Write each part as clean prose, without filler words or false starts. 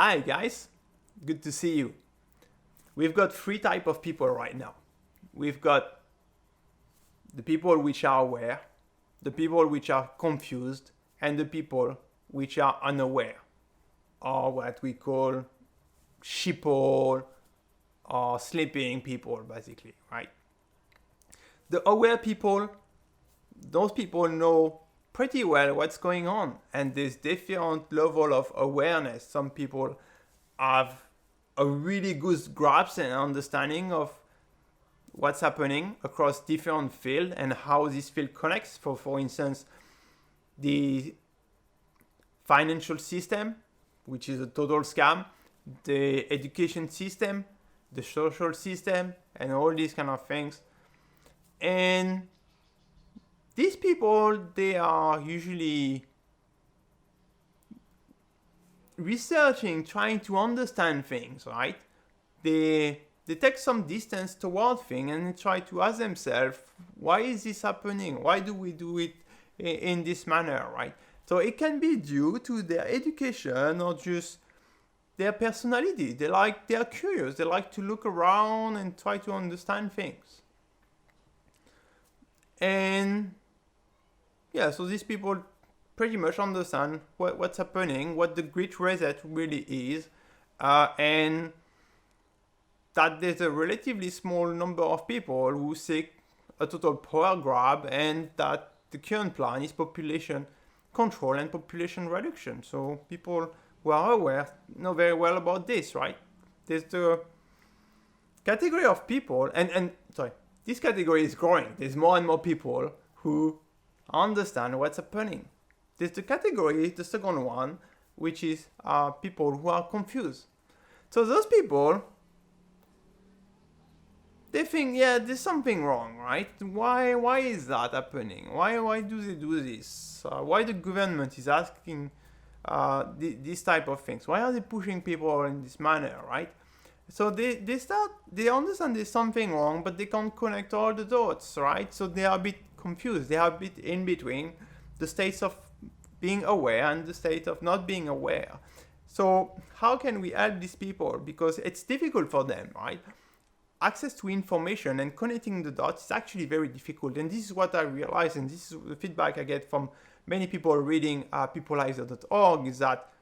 Hi guys, good to see you. We've got three types of people right now. We've got the people which are aware, the people which are confused, and the people which are unaware, or what we call sheeple or sleeping people, basically, right? The aware people, those people know pretty well what's going on, and there's different level of awareness. Some people have a really good grasp and understanding of what's happening across different fields and how this field connects. For instance, the financial system, which is a total scam, the education system, the social system, and all these kind of things. And these people, they are usually researching, trying to understand things, right? They take some distance toward things and they try to ask themselves, why is this happening? Why do we do it in this manner, right? So it can be due to their education or just their personality. They are curious. They like to look around and try to understand things. And yeah, so these people pretty much understand what's happening, what the Great Reset really is, and that there's a relatively small number of people who seek a total power grab, and that the current plan is population control and population reduction. So people who are aware know very well about this, right? There's the category of people, and this category is growing. There's more and more people who understand what's happening. There's the category, the second one, which is people who are confused. So those people, they think, yeah, there's something wrong, right? Why is that happening? Why do they do this? Why the government is asking this type of things? Why are they pushing people in this manner, right? So they understand there's something wrong, but they can't connect all the dots, right? So they are a bit confused. They are a bit in between the states of being aware and the state of not being aware. So how can we help these people? Because it's difficult for them, right? Access to information and connecting the dots is actually very difficult. And this is what I realized, and this is the feedback I get from many people reading peopleizer.org, is that,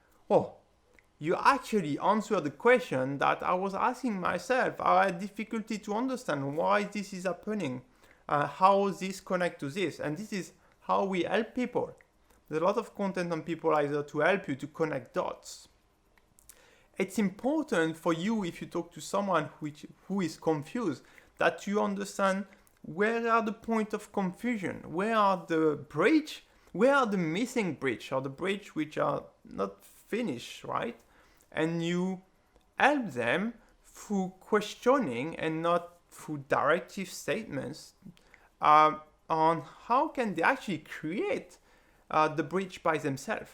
you actually answered the question that I was asking myself. I had difficulty to understand why this is happening, how this connects to this, and this is how we help people. There's a lot of content on Peopleizer to help you to connect dots. It's important for you, if you talk to someone who is confused, that you understand where are the points of confusion, where are the bridge, where are the missing bridge, or the bridge which are not finished, right? And you help them through questioning and not through directive statements on how can they actually create the bridge by themselves.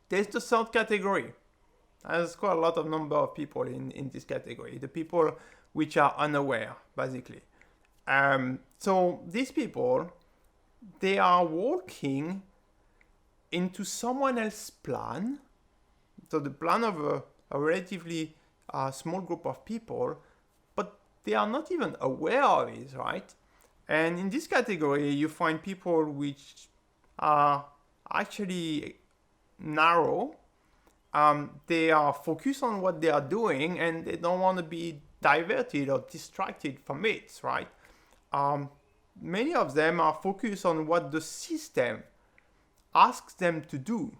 There's the third category. There's quite a lot of number of people in this category. The people which are unaware, basically. So these people, they are walking into someone else's plan. So the plan of a relatively small group of people, but they are not even aware of it, right? And in this category, you find people which are actually narrow. They are focused on what they are doing, and they don't want to be diverted or distracted from it, right? Many of them are focused on what the system asks them to do.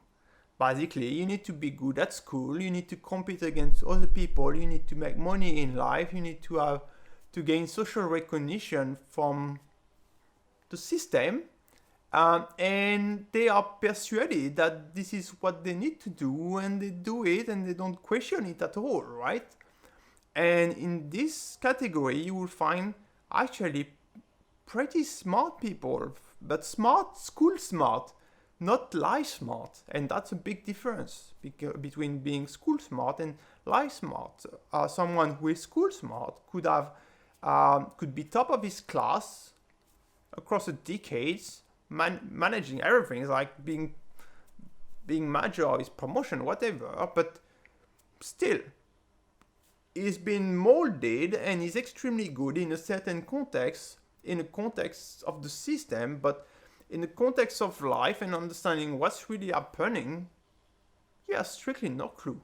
Basically, you need to be good at school, you need to compete against other people, you need to make money in life, you need to gain social recognition from the system, and they are persuaded that this is what they need to do, and they do it, and they don't question it at all, right? And in this category, you will find actually pretty smart people, but smart, school smart, not life smart. And that's a big difference between being school smart and life smart. Someone who is school smart could be top of his class across the decades, managing everything, like being being manager, his promotion, whatever, but still, he's been molded and is extremely good in a certain context, in a context of the system, but in the context of life and understanding what's really happening, he has strictly no clue.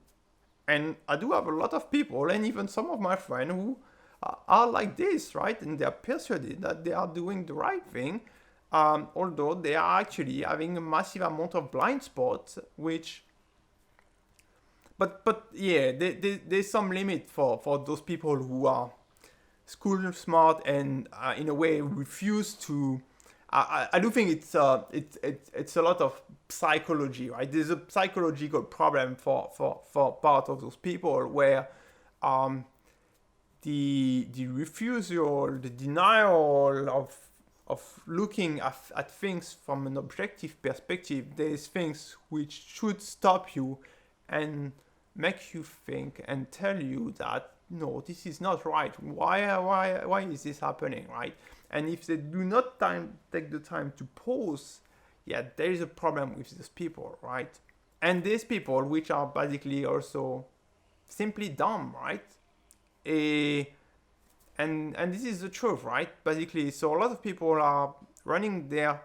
And I do have a lot of people, and even some of my friends, who are like this, right? And they are persuaded that they are doing the right thing, although they are actually having a massive amount of blind spots, which... But yeah, there's some limit for those people who are school smart and in a way refuse to... I do think it's a lot of psychology, right? There's a psychological problem for part of those people where the refusal, the denial of looking at things from an objective perspective, there's things which should stop you and make you think and tell you that no, this is not right. Why is this happening, right? And if they do not take the time to pause, yeah, there is a problem with these people, right? And these people, which are basically also simply dumb, right? And this is the truth, right? Basically, so a lot of people are running their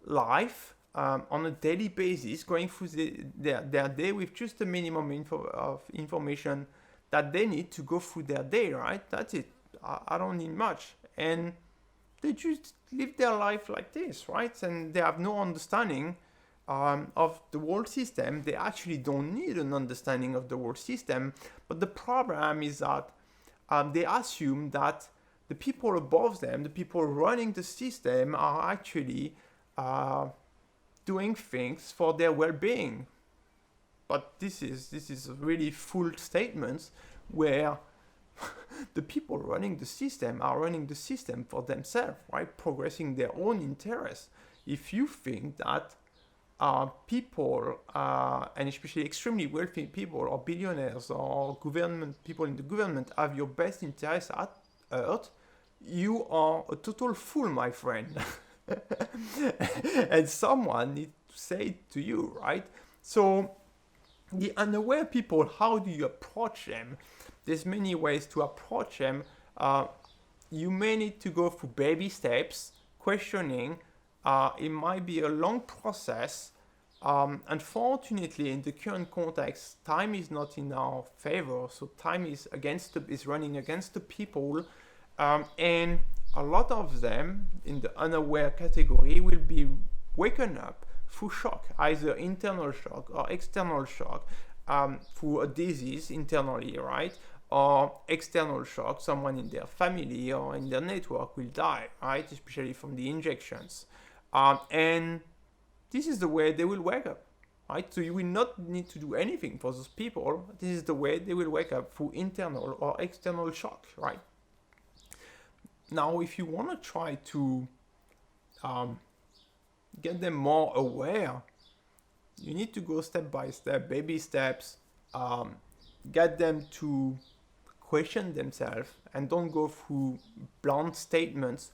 life on a daily basis, going through their day with just a minimum of information that they need to go through their day, right? That's it. I don't need much. And they just live their life like this, right? And they have no understanding of the world system. They actually don't need an understanding of the world system. But the problem is that they assume that the people above them, the people running the system, are actually doing things for their well-being. But this is a really full statement where the people running the system are running the system for themselves, right? Progressing their own interests. If you think that people, and especially extremely wealthy people or billionaires or government people in the government have your best interests at heart, you are a total fool, my friend. And someone needs to say it to you, right? So the unaware people, how do you approach them? There's many ways to approach them. You may need to go through baby steps, questioning. It might be a long process. Unfortunately, in the current context, time is not in our favor. So time is running against the people, and a lot of them in the unaware category will be waken up through shock, either internal shock or external shock, through a disease internally, right? Or external shock, someone in their family or in their network will die, right? Especially from the injections. And this is the way they will wake up, right? So you will not need to do anything for those people. This is the way they will wake up, through internal or external shock, right? Now, if you want to try to get them more aware, you need to go step by step, baby steps, get them to question themselves and don't go through blunt statements.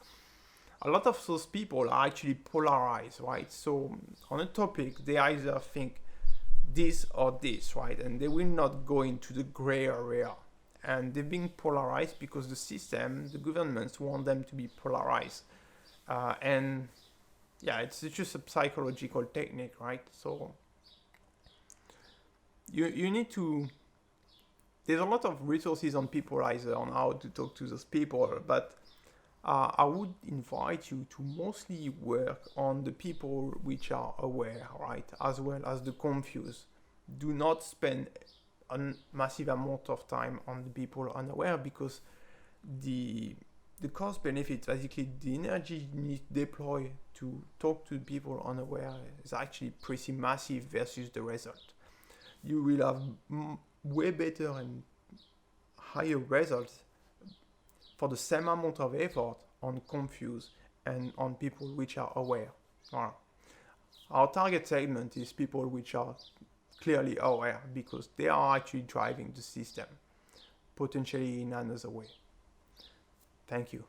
A lot of those people are actually polarized, right? So on a topic, they either think this or this, right? And they will not go into the gray area. And they're being polarized because the system, the governments want them to be polarized. And yeah, it's just a psychological technique, right? So you need to... There's a lot of resources on Peopleizer on how to talk to those people, but I would invite you to mostly work on the people which are aware, right? As well as the confused. Do not spend a massive amount of time on the people unaware, because the cost benefit, basically the energy you need to deploy to talk to people unaware, is actually pretty massive versus the result. You will have way better and higher results for the same amount of effort on confused and on people which are aware. Our target segment is people which are clearly aware, because they are actually driving the system, potentially in another way. Thank you.